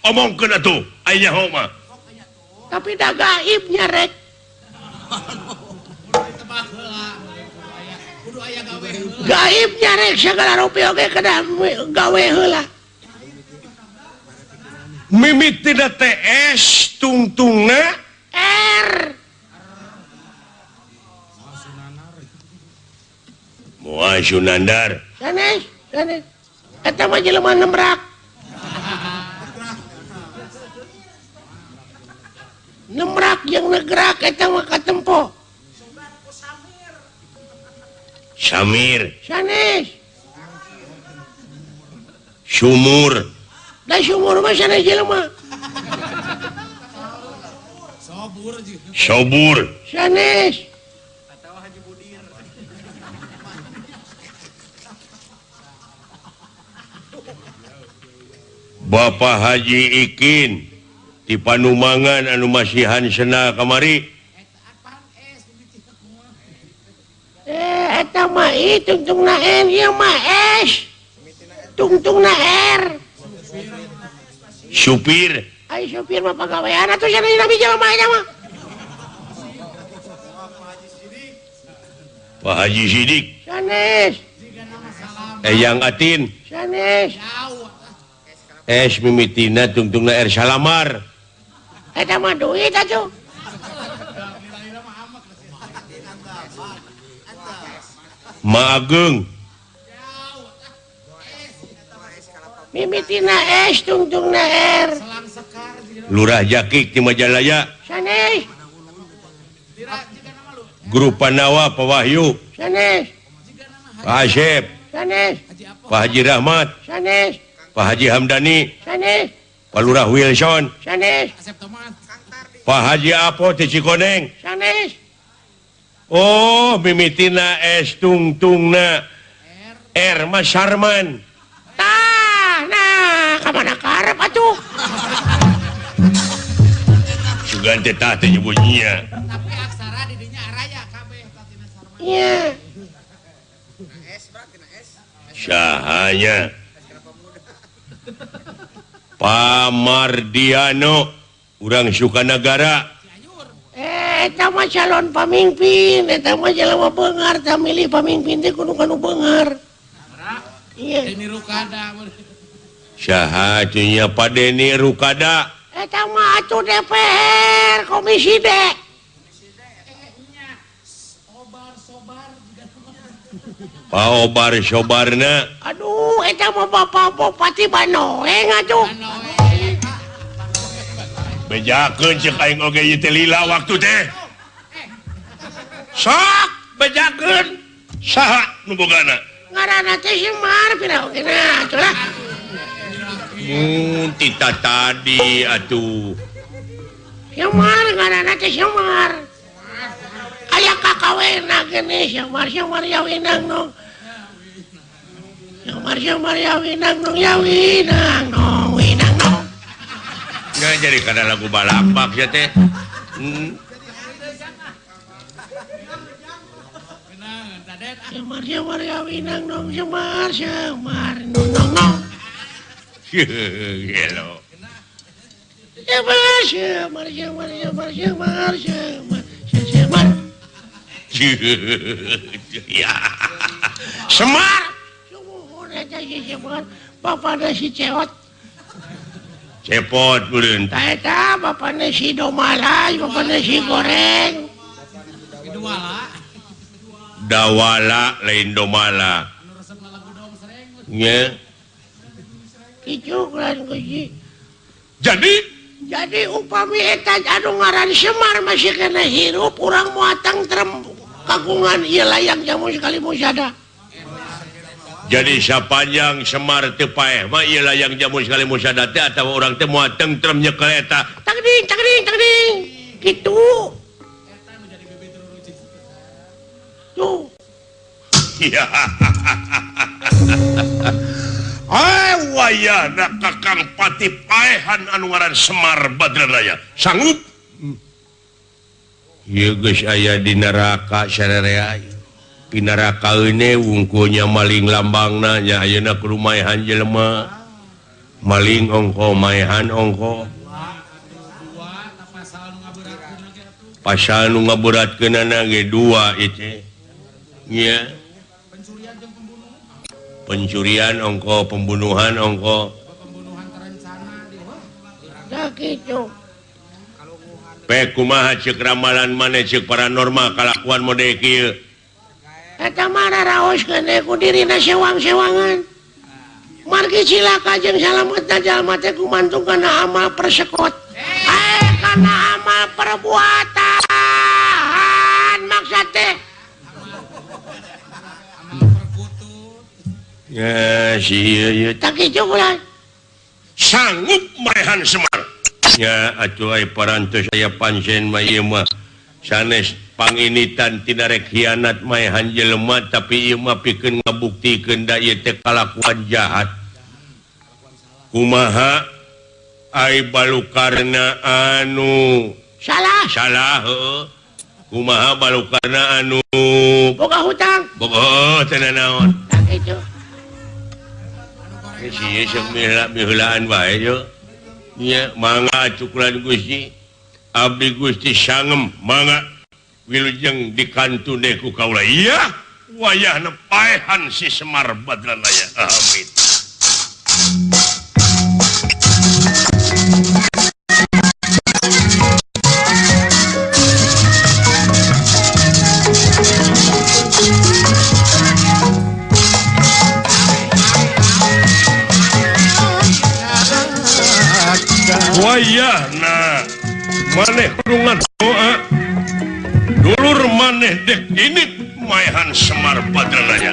omong ke tuh ayah Homa tapi dah gaibnya rek gaibnya rek segala rupiah oke kena gawe heula mimit tidak TS tungtungna R Muah Sunandar sanes eta mah jelema nembrak yang negrak eta mah katempo Samir sanes sumur da sumur mah sanes jelema sobur sanes Bapak Haji Ikin di Panumangan anu masihan sena kamari eta mah tungtungna N ieu mah S tungtungna R supir ai supir mah pagawean atuh cenah nabi jelema nya mah Pak Haji Sidik sanes Eyang Atin sanes S mimitina tungtungna R Salamar eta mah duit atuh Maageng mimitina S tungtungna R Lurah Jakik di Majalaya sanes Guru Panawa Pak Wahyu sanes Pak Asep sanes Pak Haji Rahmat sanes Pak Haji Hamdani sanes Pak Lurah Wilson sanes Pak Haji Apo di Cikoneng sanes oh mimitina S tungtungna R Mas Sarman tah nah kamana karep atuh sugan tetah teh nyebutnya tapi aksara didinya araya kabeh tatina sarman iya S berarti na S sahanya Pamardiano urang Sukanagara eta mah calon pamimpin eta mah jelema beungar tah milih pamimpin teh kudu kanu beungar iya ini rukada saha atunya Pak Deni Rukada eta mah atuh DPR komisi D Pak Obar Sobarna aduh eta mah Bapak Bupati Banoeng atuh bejakeun ceuk aing oge ieu teh lila waktu teh sok bejakeun saha nu bogana ngaranna teh Semar pira oge na atuh lah tita tadi atuh Semar ngaranna teh Semar aya kakawena geuning Semar yawinang nong Semar yawinang nong yawinang nong winang nong nggak jadi kada lagu balapak ya teh Semar yawinang nong Semar nong nong nong gelo Semar ya Semar sumuhun eta si Semar bapana si Ceot cepot beureun tah eta bapana si Domala bapana si Goreng kedua lah Dawala lain Domala nya kicu lan kuji jadi upami eta anu ngaran Semar masih kena hirup urang moatang trem kagungan ieu layang jamu sekali musada jadi sapanjang Semar teu paeh mah ieu layang jamu sekali musada teh atawa urang teh moal tentrem nyekel eta tagding kitu tuh wayahna Kakang Pati paehan anu ngaran Semar Badranaya sanggup ieu geus aya di neraka sarerea di neraka eune wungkulnya maling lambangna nya ayeuna kudu maehan jelema maling ongko maehan ongko pasal nu ngaberatkeun ge 2 itu nya pencurian ongko pembunuhan ongko kumaha cek ramalan maneh cek paranormal kalakuan mode kieu eta mah raoskeun ku dirina sewang-sewangan margi cilaka jeung salametna jalma teh gumantung kana amal persekot kana amal perbuatan maksud teh ya si ieu tak kitu ulah sanggup maehan Semar ya atuh ai parantos aya pancen mah ieu mah sanes panginitan tina rek hianat maehan jelema tapi ieu mah pikeun ngabuktikeun da ieu teh kalakuan jahat kumaha ai balukarna anu salah heueuh kumaha balukarna anu boga hutang boga teh naon tak kitu si sok miheulaan bae yo nya mangga cukuran Gusti abdi Gusti sangem mangga wilujeng dikantune ku kaula iya wayahna paehan si Semar Badranaya amin wayahna maneh kurungan doa dulur maneh dek ini maehan Semar Badranaya